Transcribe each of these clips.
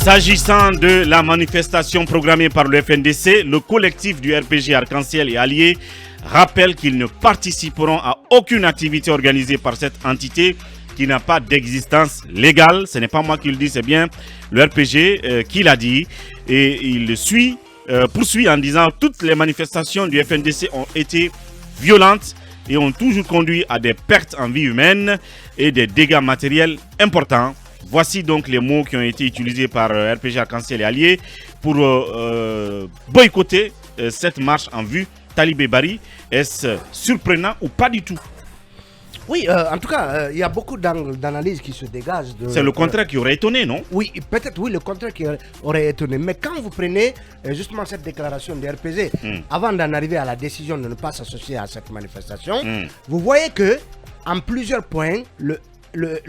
S'agissant de la manifestation programmée par le FNDC, le collectif du RPG Arc-en-Ciel et Alliés rappelle qu'ils ne participeront à aucune activité organisée par cette entité qui n'a pas d'existence légale. Ce n'est pas moi qui le dis, c'est bien le RPG qui l'a dit. Et il poursuit en disant que toutes les manifestations du FNDC ont été violentes et ont toujours conduit à des pertes en vie humaine et des dégâts matériels importants. Voici donc les mots qui ont été utilisés par RPG Arc-en-Ciel et Alliés pour boycotter cette marche en vue Talibé Bari. Est-ce surprenant ou pas du tout? Oui, en tout cas, il y a beaucoup d'angles d'analyse qui se dégagent. C'est le contraire qui aurait étonné, non? Oui, peut-être oui, le contraire qui aurait étonné. Mais quand vous prenez justement cette déclaration du RPG, avant d'en arriver à la décision de ne pas s'associer à cette manifestation, vous voyez que en plusieurs points, le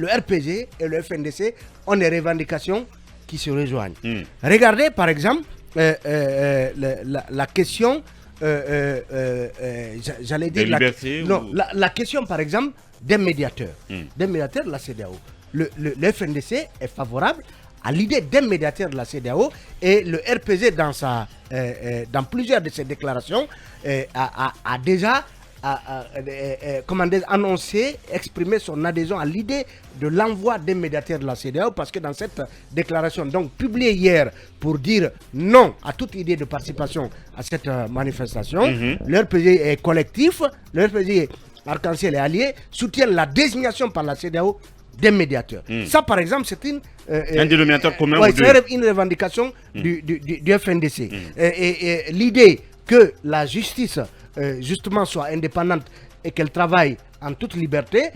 RPG et le FNDC ont des revendications qui se rejoignent. Regardez par exemple la question, j'allais dire la question par exemple des médiateurs de la CEDEAO. Le FNDC est favorable à l'idée d'un médiateur de la CEDEAO et le RPG dans plusieurs de ses déclarations a déjà annoncé, exprimé son adhésion à l'idée de l'envoi des médiateurs de la CEDEAO, parce que dans cette déclaration donc publiée hier pour dire non à toute idée de participation à cette manifestation, le RPG est collectif, le RPG Arc-en-Ciel et Alliés soutiennent la désignation par la CEDEAO des médiateurs. Ça par exemple c'est un dénominateur commun, c'est une revendication du FNDC. Et l'idée que la justice justement soit indépendante et qu'elle travaille en toute liberté,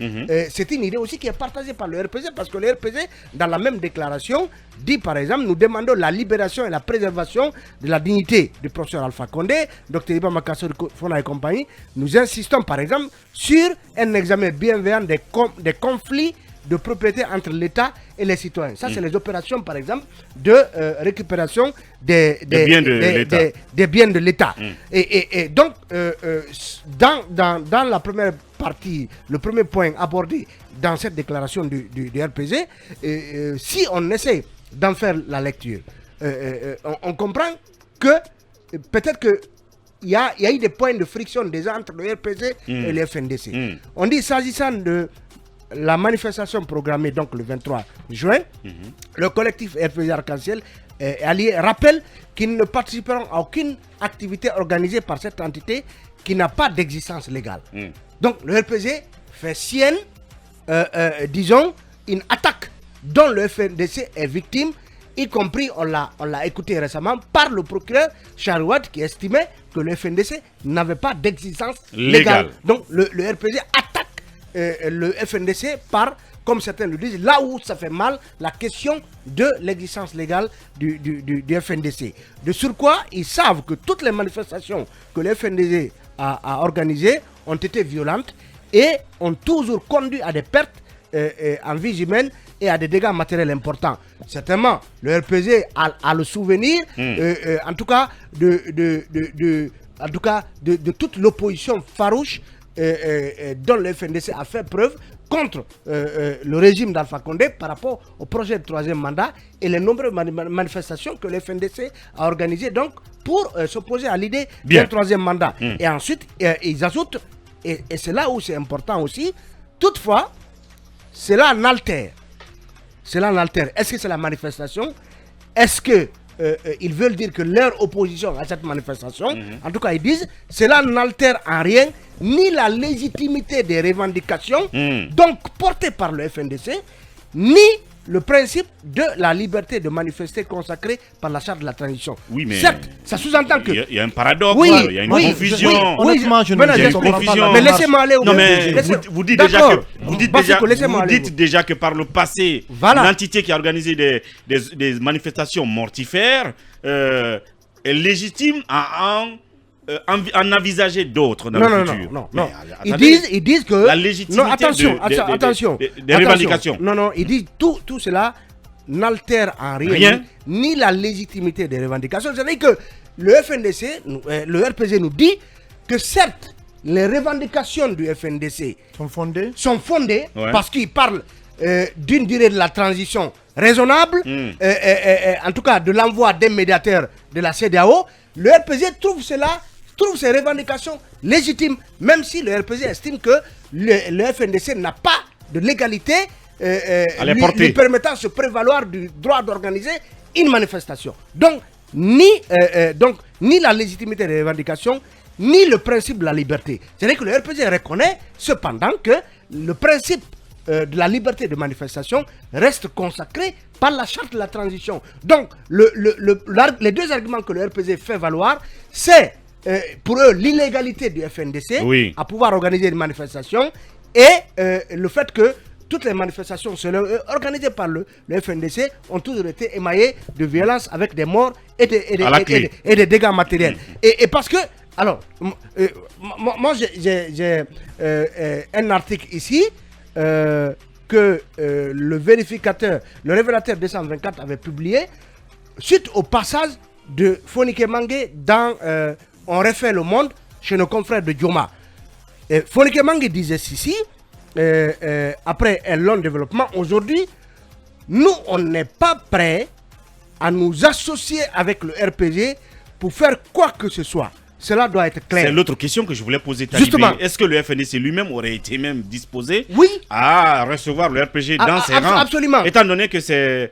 c'est une idée aussi qui est partagée par le RPG, parce que le RPG, dans la même déclaration, dit par exemple, nous demandons la libération et la préservation de la dignité du professeur Alpha Condé, Dr Iba Makassar Fona et compagnie. Nous insistons par exemple sur un examen bienveillant des conflits de propriété entre l'État et les citoyens. Ça, c'est les opérations, par exemple, de récupération des biens de l'État. Et donc, dans la première partie, le premier point abordé dans cette déclaration du RPG, si on essaie d'en faire la lecture, on comprend que peut-être que il y a eu des points de friction déjà entre le RPG et le FNDC. On dit, s'agissant de la manifestation programmée donc le 23 juin, le collectif RPG Arc-en-Ciel Alliés rappelle qu'ils ne participeront à aucune activité organisée par cette entité qui n'a pas d'existence légale. Donc le RPG fait sienne, disons, une attaque dont le FNDC est victime, y compris, on l'a écouté récemment, par le procureur Charouad qui estimait que le FNDC n'avait pas d'existence légale. Donc le RPG attaque le FNDC par, comme certains le disent, là où ça fait mal, la question de l'existence légale du FNDC. De surcroît, ils savent que toutes les manifestations que le FNDC a organisées ont été violentes et ont toujours conduit à des pertes en vie humaine et à des dégâts matériels importants. Certainement, le RPG a le souvenir, en tout cas, de toute l'opposition farouche dont le FNDC a fait preuve contre le régime d'Alpha Condé par rapport au projet de troisième mandat et les nombreuses manifestations que le FNDC a organisées donc pour s'opposer à l'idée d'un troisième mandat. Et ensuite, ils ajoutent, et c'est là où c'est important aussi, toutefois, cela n'altère. Est-ce que c'est la manifestation? Est-ce que ils veulent dire que leur opposition à cette manifestation, en tout cas ils disent, cela n'altère en rien ni la légitimité des revendications donc portées par le FNDC, ni le principe de la liberté de manifester consacré par la charte de la transition. Oui, mais certes, ça sous-entend que... Il y a un paradoxe, il y a une confusion. Honnêtement, je ne comprends pas. Mais laissez-moi aller au Non, mais vous dites déjà que par le passé, l'entité qui a organisé des manifestations mortifères est légitime à en envisager d'autres dans le futur. Non. Ils disent que... La légitimité des revendications. Non, ils disent tout cela n'altère en rien ni la légitimité des revendications. C'est-à-dire que le FNDC, le RPG nous dit que certes, les revendications du FNDC sont fondées parce qu'ils parlent d'une durée de la transition raisonnable, en tout cas de l'envoi d'un médiateur de la CEDEAO, le RPG trouve ces revendications légitimes, même si le RPG estime que le FNDC n'a pas de légalité lui permettant de se prévaloir du droit d'organiser une manifestation. Donc, ni la légitimité des revendications, ni le principe de la liberté. C'est-à-dire que le RPG reconnaît cependant que le principe de la liberté de manifestation reste consacré par la charte de la transition. Donc, les deux arguments que le RPG fait valoir, c'est pour eux l'illégalité du FNDC à pouvoir organiser une manifestation et le fait que toutes les manifestations organisées par le FNDC ont toujours été émaillées de violences avec des morts et des dégâts matériels. Et parce que, alors, moi j'ai un article ici que le révélateur 224 avait publié suite au passage de Fonike Mangue dans On refait le monde chez nos confrères de Dioma. Fonike Mangue disait ceci. Après un long développement, aujourd'hui, nous, on n'est pas prêts à nous associer avec le RPG pour faire quoi que ce soit. Cela doit être clair. C'est l'autre question que je voulais poser. Justement. Est-ce que le FNDC lui-même aurait été même disposé à recevoir le RPG dans ses rangs? Absolument. Étant donné que c'est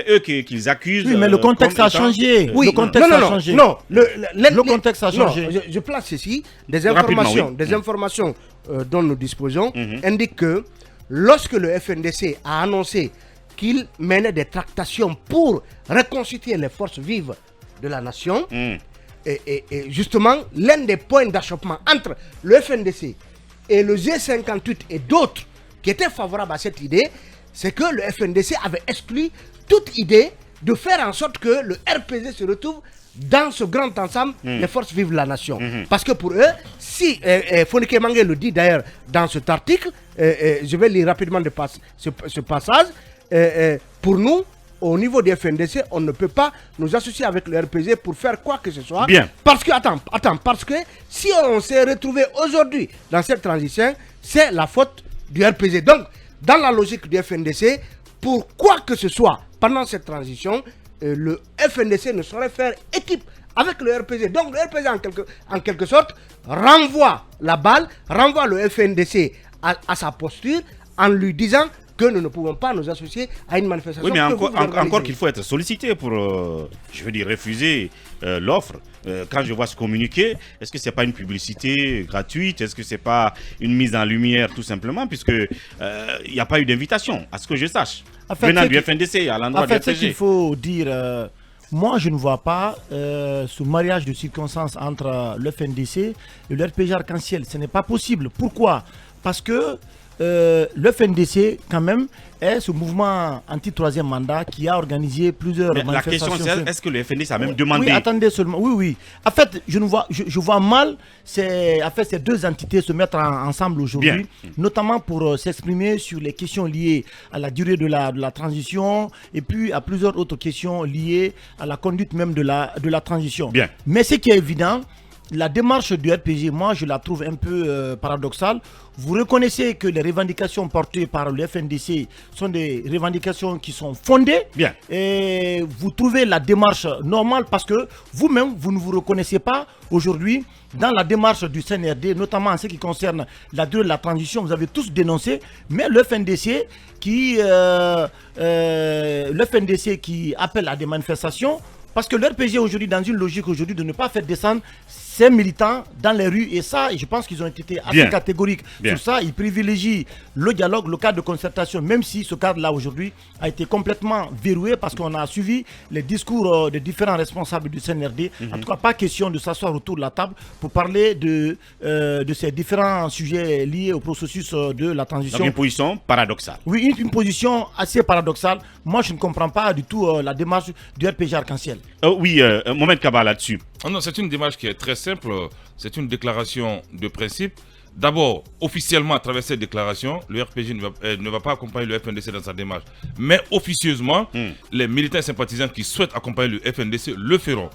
eux qu'ils accusent. Oui, mais le contexte a changé. Oui, le contexte a changé. Non, le contexte a changé. Je place ici des informations, dont nous disposons indiquent que lorsque le FNDC a annoncé qu'il menait des tractations pour reconstituer les forces vives de la nation, et justement, l'un des points d'achoppement entre le FNDC et le G58 et d'autres qui étaient favorables à cette idée, c'est que le FNDC avait exclu toute idée de faire en sorte que le RPG se retrouve dans ce grand ensemble des forces vives de la nation. Parce que pour eux, si Fonike Mangue le dit d'ailleurs dans cet article, je vais lire rapidement ce passage, pour nous, au niveau du FNDC, on ne peut pas nous associer avec le RPG pour faire quoi que ce soit. Bien. Parce que, parce que si on s'est retrouvé aujourd'hui dans cette transition, c'est la faute du RPG. Donc, dans la logique du FNDC, pour quoi que ce soit pendant cette transition, le FNDC ne saurait faire équipe avec le RPG. Donc, le RPG, en quelque sorte, renvoie la balle, renvoie le FNDC à sa posture en lui disant que nous ne pouvons pas nous associer à une manifestation. Oui, mais encore qu'il faut être sollicité pour, refuser l'offre. Quand je vois ce communiqué, est-ce que ce n'est pas une publicité gratuite? Est-ce que ce n'est pas une mise en lumière tout simplement? Puisque il n'y a pas eu d'invitation, à ce que je sache. Venant du FNDC à l'endroit du RPG. En fait, ce qu'il faut dire, moi je ne vois pas ce mariage de circonstances entre le FNDC et le RPG Arc-en-Ciel. Ce n'est pas possible. Pourquoi? Parce que le FNDC, quand même, est ce mouvement anti-troisième mandat qui a organisé plusieurs manifestations. La question, c'est est-ce que le FNDC a même demandé? Oui, attendez seulement. Oui. En fait, je vois mal ces deux entités se mettre ensemble aujourd'hui, notamment pour s'exprimer sur les questions liées à la durée de la transition et puis à plusieurs autres questions liées à la conduite même de la transition. Bien. Mais ce qui est évident, la démarche du RPG, moi, je la trouve un peu paradoxale. Vous reconnaissez que les revendications portées par le FNDC sont des revendications qui sont fondées. Bien. Et vous trouvez la démarche normale parce que vous-même, vous ne vous reconnaissez pas aujourd'hui dans la démarche du CNRD, notamment en ce qui concerne la durée de la transition. Vous avez tous dénoncé, mais le FNDC qui appelle à des manifestations, parce que l'RPG aujourd'hui, dans une logique aujourd'hui de ne pas faire descendre ces militants dans les rues, et ça, je pense qu'ils ont été assez catégoriques sur ça. Ils privilégient le dialogue, le cadre de concertation, même si ce cadre-là aujourd'hui a été complètement verrouillé parce qu'on a suivi les discours des différents responsables du CNRD. En tout cas, pas question de s'asseoir autour de la table pour parler de ces différents sujets liés au processus de la transition. Donc une position paradoxale. Oui, une position assez paradoxale. Moi, je ne comprends pas du tout la démarche du RPG Arc-en-Ciel. Oui, Mohamed Kaba là-dessus. Oh non, c'est une démarche qui est très simple. C'est une déclaration de principe. D'abord, officiellement, à travers cette déclaration, le RPG ne va pas accompagner le FNDC dans sa démarche. Mais officieusement, les militants et sympathisants qui souhaitent accompagner le FNDC le feront.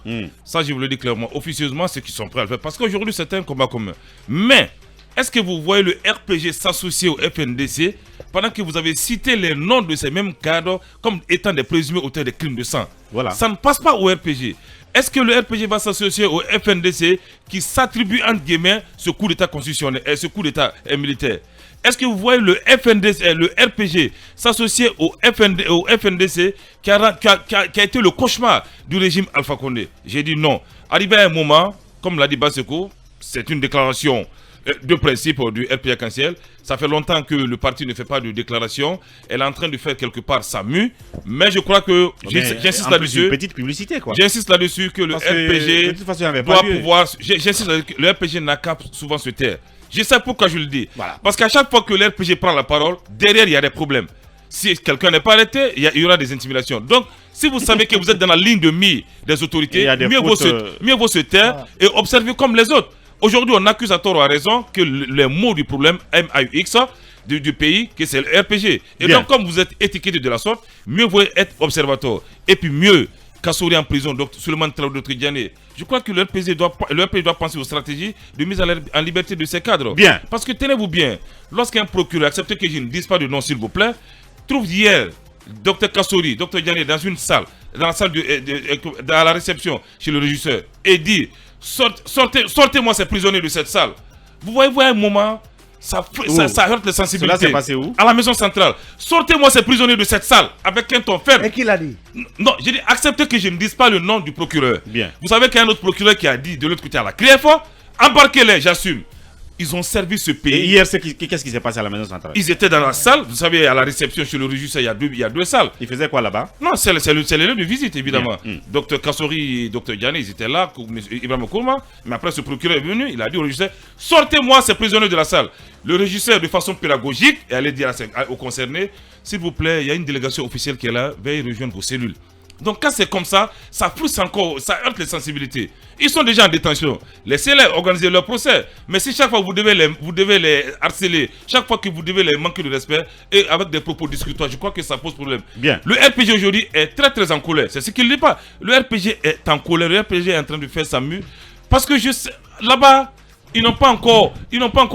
Ça, je vous le dis clairement. Officieusement, ceux qui sont prêts à le faire. Parce qu'aujourd'hui, c'est un combat commun. Mais est-ce que vous voyez le RPG s'associer au FNDC pendant que vous avez cité les noms de ces mêmes cadres comme étant des présumés auteurs de crimes de sang? Voilà. Ça ne passe pas au RPG. Est-ce que le RPG va s'associer au FNDC qui s'attribue entre guillemets ce coup d'état constitutionnel et ce coup d'état militaire? Est-ce que vous voyez le FNDC, le RPG s'associer au FNDC qui a été le cauchemar du régime Alpha Condé? J'ai dit non. Arrivé à un moment, comme l'a dit Basseko, c'est une déclaration de principe du RPG Arc-en-Ciel. Ça fait longtemps que le parti ne fait pas de déclaration. Elle est en train de faire quelque part sa mue. Mais je crois que, j'insiste là-dessus. Petite publicité, quoi. J'insiste là-dessus que le RPG doit pouvoir. J'insiste là-dessus que le RPG n'a qu'à souvent se taire. Je sais pourquoi je le dis. Voilà. Parce qu'à chaque fois que le RPG prend la parole, derrière il y a des problèmes. Si quelqu'un n'est pas arrêté, il y aura des intimidations. Donc, si vous savez que vous êtes dans la ligne de mire des autorités, mieux vaut se taire et observer comme les autres. Aujourd'hui, on accuse à tort ou à raison que les mots du problème MAUX du pays, que c'est le RPG. Et donc, comme vous êtes étiqueté de la sorte, mieux vaut être observateur. Et puis mieux, Kassouri en prison, Souleymane Traoré Diané. Je crois que le RPG doit penser aux stratégies de mise en liberté de ses cadres. Bien. Parce que tenez-vous bien, lorsqu'un procureur accepte que je ne dise pas de nom, s'il vous plaît, trouve hier Dr Kassouri, Dr Diané dans une salle, dans la salle dans la réception chez le régisseur, et dit sortez-moi ces prisonniers de cette salle. Vous voyez un moment, ça heurte les sensibilités. Cela s'est passé où? À la maison centrale. Sortez-moi ces prisonniers de cette salle avec un ton ferme. Et qui l'a dit? Non, j'ai dit acceptez que je ne dise pas le nom du procureur. Bien. Vous savez qu'il y a un autre procureur qui a dit de l'autre côté à la CRIEF, embarquez-les, j'assume. Ils ont servi ce pays. Et hier, qu'est-ce qui s'est passé à la maison centrale? Ils étaient dans la salle, vous savez, à la réception chez le régisseur, il y a deux salles. Ils faisaient quoi là-bas? Non, c'est le lieu de visite, évidemment. Dr Kassouri et Dr Diané, ils étaient là, Ibrahim Kourma. Mais après, ce procureur est venu, il a dit au régisseur, sortez-moi ces prisonniers de la salle. Le régisseur, de façon pédagogique, et allait dire aux concernés, s'il vous plaît, il y a une délégation officielle qui est là, veuillez rejoindre vos cellules. Donc quand c'est comme ça, ça frustre encore, ça heurte les sensibilités. Ils sont déjà en détention. Laissez-les organiser leur procès. Mais si chaque fois vous devez les harceler, chaque fois que vous devez les manquer de respect, et avec des propos discutoires, je crois que ça pose problème. Bien. Le RPG aujourd'hui est très très en colère. C'est ce qu'il ne dit pas. Le RPG est en colère. Le RPG est en train de faire sa mue. Parce que là-bas, ils n'ont pas encore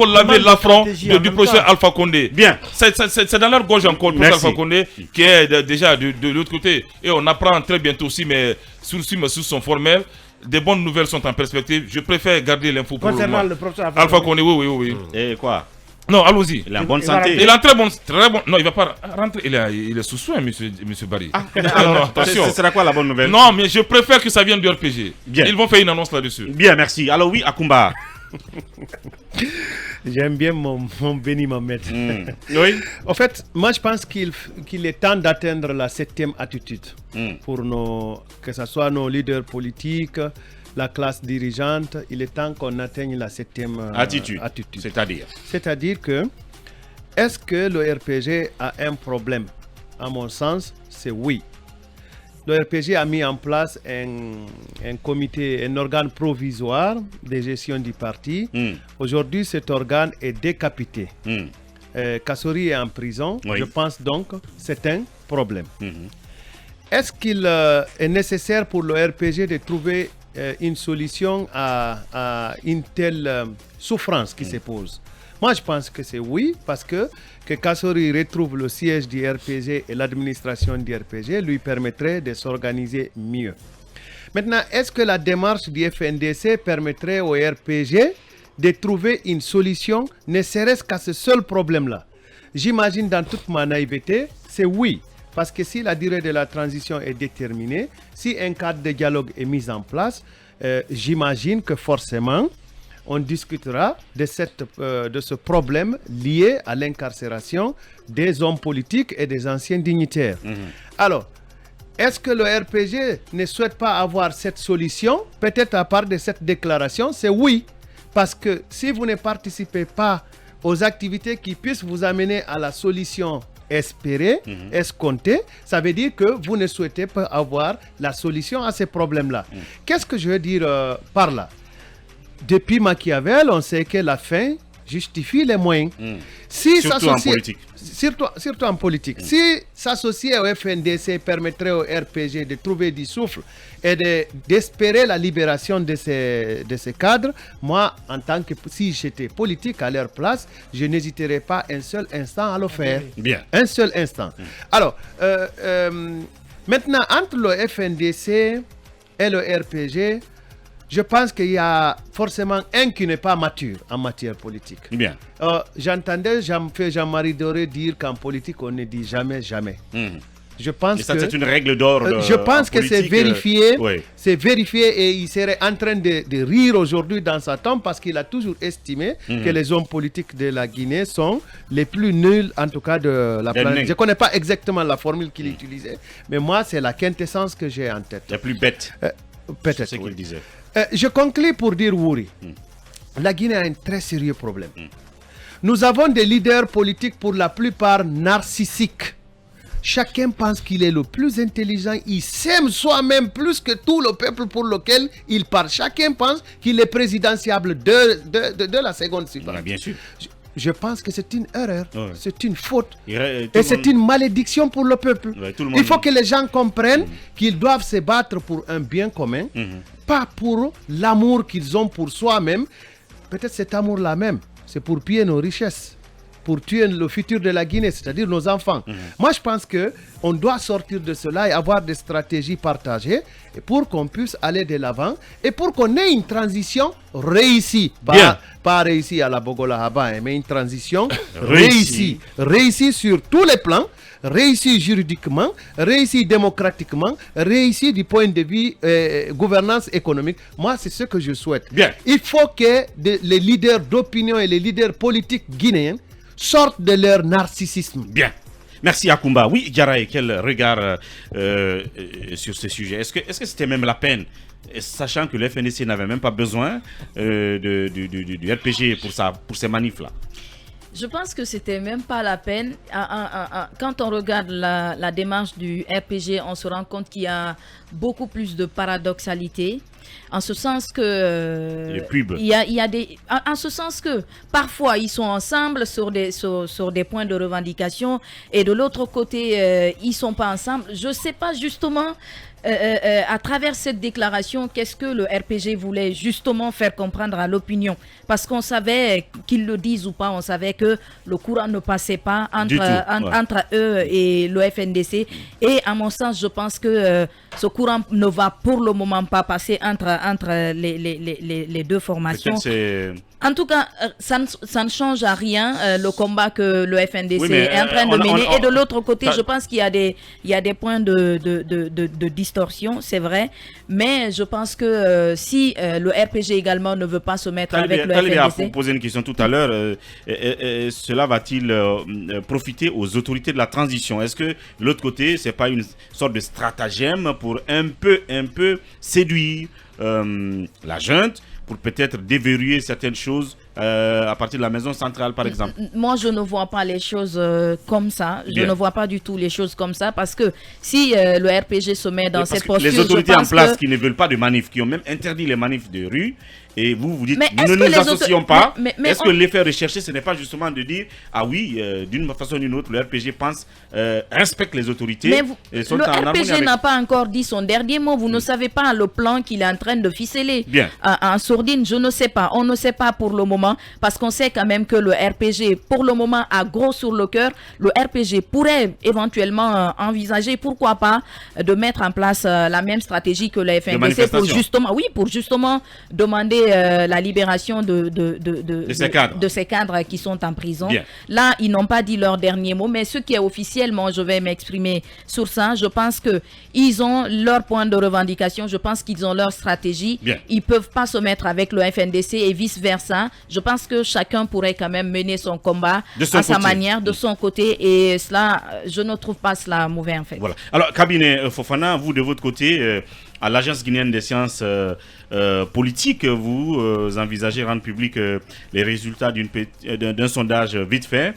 lavé l'affront du professeur Alpha Condé. Bien. C'est dans leur gorge encore, le professeur Alpha Condé, qui est déjà de l'autre côté. Et on apprend très bientôt aussi, mais sous son formel, des bonnes nouvelles sont en perspective. Je préfère garder l'info pour concernant le le professeur Alpha Condé, oui. Et quoi? Non, allons-y. Il est en bonne santé. Il est en très bon. Non, il va pas rentrer. Il est sous soin, monsieur Barry. Alors, attention. Ce sera quoi la bonne nouvelle? Non, mais je préfère que ça vienne du RPG. Bien. Ils vont faire une annonce là-dessus. Bien, merci. Alors oui, Akumba. J'aime bien mon béni Mohamed. Oui. En fait, moi je pense qu'il est temps d'atteindre la 7e attitude pour que ce soit nos leaders politiques, la classe dirigeante. Il est temps qu'on atteigne la 7e attitude. C'est-à-dire que, est-ce que le RPG a un problème? À mon sens, c'est oui. Le RPG a mis en place un comité, un organe provisoire de gestion du parti. Aujourd'hui, cet organe est décapité. Kassouri est en prison. Oui. Je pense donc que c'est un problème. Est-ce qu'il est nécessaire pour le RPG de trouver une solution à une telle souffrance qui se pose? Moi, je pense que c'est oui, parce que Kassouri retrouve le siège du RPG et l'administration du RPG lui permettrait de s'organiser mieux. Maintenant, est-ce que la démarche du FNDC permettrait au RPG de trouver une solution, ne serait-ce qu'à ce seul problème-là? J'imagine dans toute ma naïveté, c'est oui. Parce que si la durée de la transition est déterminée, si un cadre de dialogue est mis en place, j'imagine que forcément, on discutera de ce problème lié à l'incarcération des hommes politiques et des anciens dignitaires. Alors, est-ce que le RPG ne souhaite pas avoir cette solution? Peut-être à part de cette déclaration, c'est oui. Parce que si vous ne participez pas aux activités qui puissent vous amener à la solution espérée, escomptée, ça veut dire que vous ne souhaitez pas avoir la solution à ces problèmes-là. Qu'est-ce que je veux dire par là? Depuis Machiavel, on sait que la fin justifie les moyens. Si surtout en politique. Surtout en politique. Si s'associer au FNDC permettrait au RPG de trouver du souffle et d'espérer la libération de ces cadres, moi, en tant que si j'étais politique à leur place, je n'hésiterais pas un seul instant à le faire. Bien. Un seul instant. Alors, maintenant, entre le FNDC et le RPG, je pense qu'il y a forcément un qui n'est pas mature en matière politique. Bien. J'entendais Jean-Marie Doré dire qu'en politique, on ne dit jamais, jamais. Je pense ça, c'est une règle d'or. Je pense que c'est vérifié. Oui. C'est vérifié et il serait en train de rire aujourd'hui dans sa tombe parce qu'il a toujours estimé que les hommes politiques de la Guinée sont les plus nuls, en tout cas de la planète. Je ne connais pas exactement la formule qu'il utilisait, mais moi, c'est la quintessence que j'ai en tête. Les plus bêtes. Peut-être. C'est ce qu'il disait. Je conclue pour dire, Wouri, la Guinée a un très sérieux problème. Nous avons des leaders politiques pour la plupart narcissiques. Chacun pense qu'il est le plus intelligent, il s'aime soi-même plus que tout le peuple pour lequel il parle. Chacun pense qu'il est présidentiable de la seconde suivante. Bien sûr. Je pense que c'est une erreur, c'est une faute et c'est une malédiction pour le peuple. Il faut que les gens comprennent qu'ils doivent se battre pour un bien commun, pas pour l'amour qu'ils ont pour soi-même. Peut-être cet amour-là même, c'est pour piller nos richesses, pour tuer le futur de la Guinée, c'est-à-dire nos enfants. Moi, je pense qu'on doit sortir de cela et avoir des stratégies partagées pour qu'on puisse aller de l'avant et pour qu'on ait une transition réussie. Pas réussie à la Bogola Haba, mais une transition réussie. Réussie sur tous les plans, réussie juridiquement, réussie démocratiquement, réussie du point de vue gouvernance économique. Moi, c'est ce que je souhaite. Bien. Il faut que les leaders d'opinion et les leaders politiques guinéens sortent de leur narcissisme. Bien. Merci Akoumba. Oui, Diarraye, quel regard sur ce sujet? Est-ce que c'était même la peine, sachant que le FNDC n'avait même pas besoin du RPG pour ces manifs-là? Je pense que c'était même pas la peine. Quand on regarde la démarche du RPG, on se rend compte qu'il y a beaucoup plus de paradoxalité. En ce sens que en ce sens que parfois ils sont ensemble sur des points de revendication et de l'autre côté ils sont pas ensemble. Je sais pas justement à travers cette déclaration qu'est-ce que le RPG voulait justement faire comprendre à l'opinion, parce qu'on savait qu'ils le disent ou pas, on savait que le courant ne passait pas entre eux et le FNDC, et à mon sens je pense que ce courant ne va pour le moment pas passer entre les deux formations. En tout cas, ça ne change à rien le combat que le FNDC est en train de mener. Et de l'autre côté, je pense qu'il y a des points de distorsion, c'est vrai. Mais je pense que si le RPG également ne veut pas se mettre avec le FNDC... a posé une question tout à l'heure. Cela va-t-il profiter aux autorités de la transition? Est-ce que de l'autre côté, ce n'est pas une sorte de stratagème pour un peu séduire la junte, pour peut-être déverrouiller certaines choses à partir de la maison centrale, par exemple? Moi, je ne vois pas les choses comme ça. Je ne vois pas du tout les choses comme ça, parce que si le RPG se met dans cette posture... Les autorités en place qui ne veulent pas de manifs, qui ont même interdit les manifs de rue, et vous dites, nous ne nous associons pas. Est-ce que l'effet recherché, ce n'est pas justement de dire, ah oui, d'une façon ou d'une autre, le RPG pense, respecte les autorités. Mais le RPG n'a pas encore dit son dernier mot. Vous ne savez pas le plan qu'il est en train de ficeler. En sourdine, je ne sais pas. On ne sait pas pour le moment, parce qu'on sait quand même que le RPG, pour le moment, a gros sur le cœur. Le RPG pourrait éventuellement envisager, pourquoi pas, de mettre en place la même stratégie que la FNDC pour justement demander la libération de ces cadres qui sont en prison. Là, ils n'ont pas dit leur dernier mot, mais ce qui est officiellement, je vais m'exprimer sur ça. Je pense qu'ils ont leur point de revendication, je pense qu'ils ont leur stratégie. Ils ne peuvent pas se mettre avec le FNDC et vice-versa. Je pense que chacun pourrait quand même mener son combat à sa manière, de son côté, et cela, je ne trouve pas cela mauvais en fait. Voilà. Alors, cabinet Fofana, vous de votre côté, à l'Agence guinéenne des sciences politiques, vous envisagez rendre public les résultats d'un sondage vite fait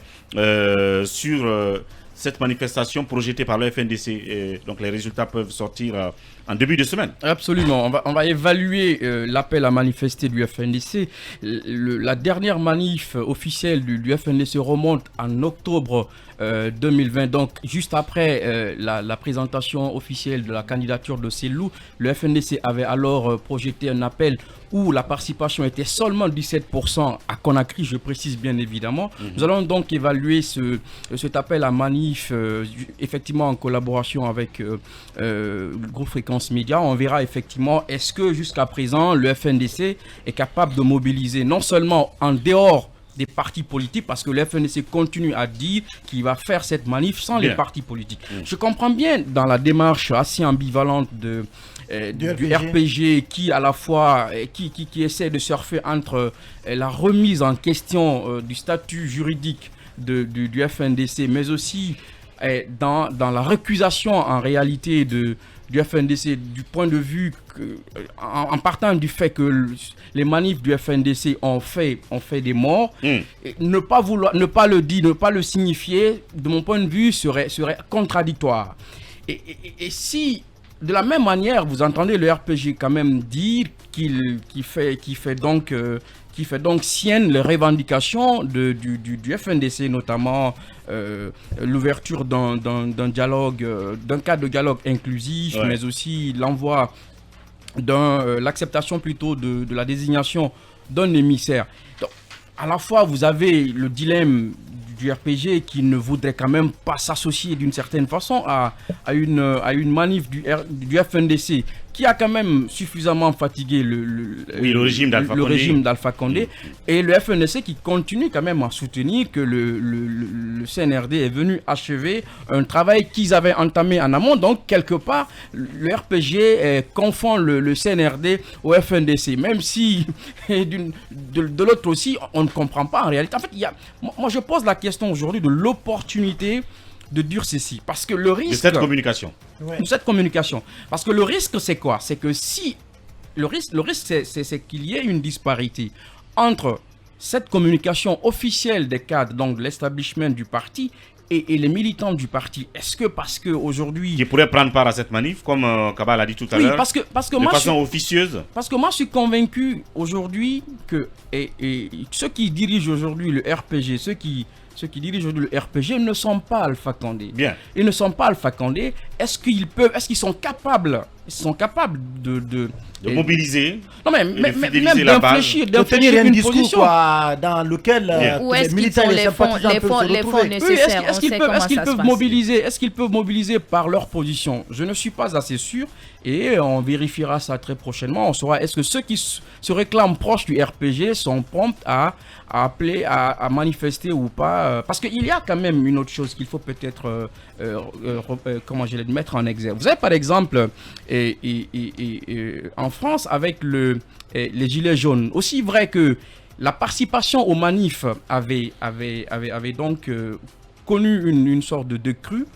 sur cette manifestation projetée par le FNDC. Donc les résultats peuvent sortir en début de semaine. Absolument. On va évaluer l'appel à manifester du FNDC. La dernière manif officielle du FNDC remonte en octobre 2020, donc juste après la présentation officielle de la candidature de Cellou. Le FNDC avait alors projeté un appel où la participation était seulement 17% à Conakry, je précise bien évidemment. Nous allons donc évaluer cet appel à manif, effectivement en collaboration avec le groupe Fréquence Média. On verra effectivement est-ce que jusqu'à présent le FNDC est capable de mobiliser non seulement en dehors des partis politiques, parce que le FNDC continue à dire qu'il va faire cette manif sans les partis politiques. Je comprends bien dans la démarche assez ambivalente du RPG qui à la fois qui essaie de surfer entre la remise en question du statut juridique du FNDC, mais aussi dans la récusation en réalité du FNDC du point de vue en partant du fait que les manifs du FNDC ont fait des morts, ne pas le dire, ne pas le signifier, de mon point de vue, serait contradictoire. Et si de la même manière vous entendez le RPG quand même dire qu'il fait donc sienne les revendications du FNDC, notamment l'ouverture d'un dialogue, d'un cadre de dialogue inclusif, mais aussi l'envoi l'acceptation plutôt de la désignation d'un émissaire. Donc, à la fois, vous avez le dilemme du RPG qui ne voudrait quand même pas s'associer d'une certaine façon à une manif du FNDC qui a quand même suffisamment fatigué le régime d'Alpha Condé, et le FNDC qui continue quand même à soutenir que le CNRD est venu achever un travail qu'ils avaient entamé en amont. Donc quelque part le RPG confond le CNRD au FNDC, même si de l'autre aussi on ne comprend pas en réalité. En fait, moi je pose la question aujourd'hui de l'opportunité de dire ceci, parce que le risque de cette communication, parce que le risque c'est quoi? C'est que si le risque c'est qu'il y ait une disparité entre cette communication officielle des cadres, donc de l'establishment du parti, et les militants du parti. Est-ce que parce que aujourd'hui qui pourraient prendre part à cette manif, comme Kaba l'a dit tout à l'heure, parce que de façon officieuse? Parce que moi je suis convaincu aujourd'hui que ceux qui dirigent aujourd'hui le RPG, ceux qui dirigent aujourd'hui le RPG ne sont pas Alpha Condé. Bien. Ils ne sont pas Alpha Condé. Est-ce qu'ils sont capables de mobiliser, même d'infléchir une discours dans lequel les militants et les sympathisants peuvent se retrouver. Est-ce qu'ils peuvent mobiliser par leur position? Je ne suis pas assez sûr, et on vérifiera ça très prochainement. On saura est-ce que ceux qui se réclament proches du RPG sont prompts à appeler à manifester ou pas, parce qu'il y a quand même une autre chose qu'il faut peut-être mettre en exergue. Vous avez par exemple en France avec les gilets jaunes, aussi vrai que la participation aux manifs avait donc connu une sorte de décrue,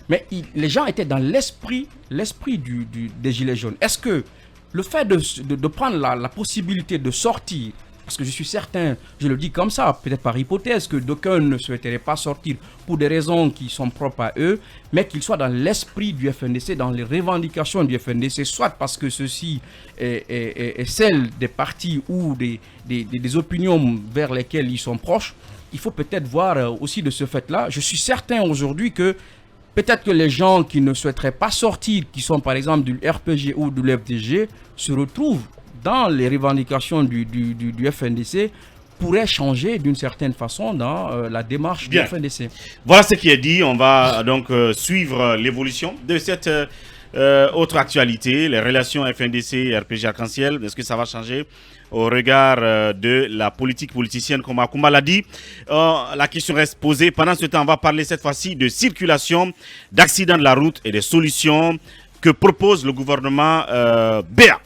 mais les gens étaient dans l'esprit des gilets jaunes. Est-ce que le fait de prendre la possibilité de sortir, parce que je suis certain, je le dis comme ça, peut-être par hypothèse, que d'aucuns ne souhaiteraient pas sortir pour des raisons qui sont propres à eux, mais qu'ils soient dans l'esprit du FNDC, dans les revendications du FNDC, soit parce que ceci est celle des partis ou des opinions vers lesquelles ils sont proches. Il faut peut-être voir aussi de ce fait-là. Je suis certain aujourd'hui que peut-être que les gens qui ne souhaiteraient pas sortir, qui sont par exemple du RPG ou de l'FDG, se retrouvent dans les revendications du FNDC, pourrait changer d'une certaine façon dans la démarche du FNDC. Voilà ce qui est dit. On va donc suivre l'évolution de cette autre actualité, les relations FNDC et RPG Arc-en-Ciel. Est-ce que ça va changer au regard de la politique politicienne, comme Akoumba l'a dit? La question reste posée. Pendant ce temps, on va parler cette fois-ci de circulation, d'accidents de la route et des solutions que propose le gouvernement BA.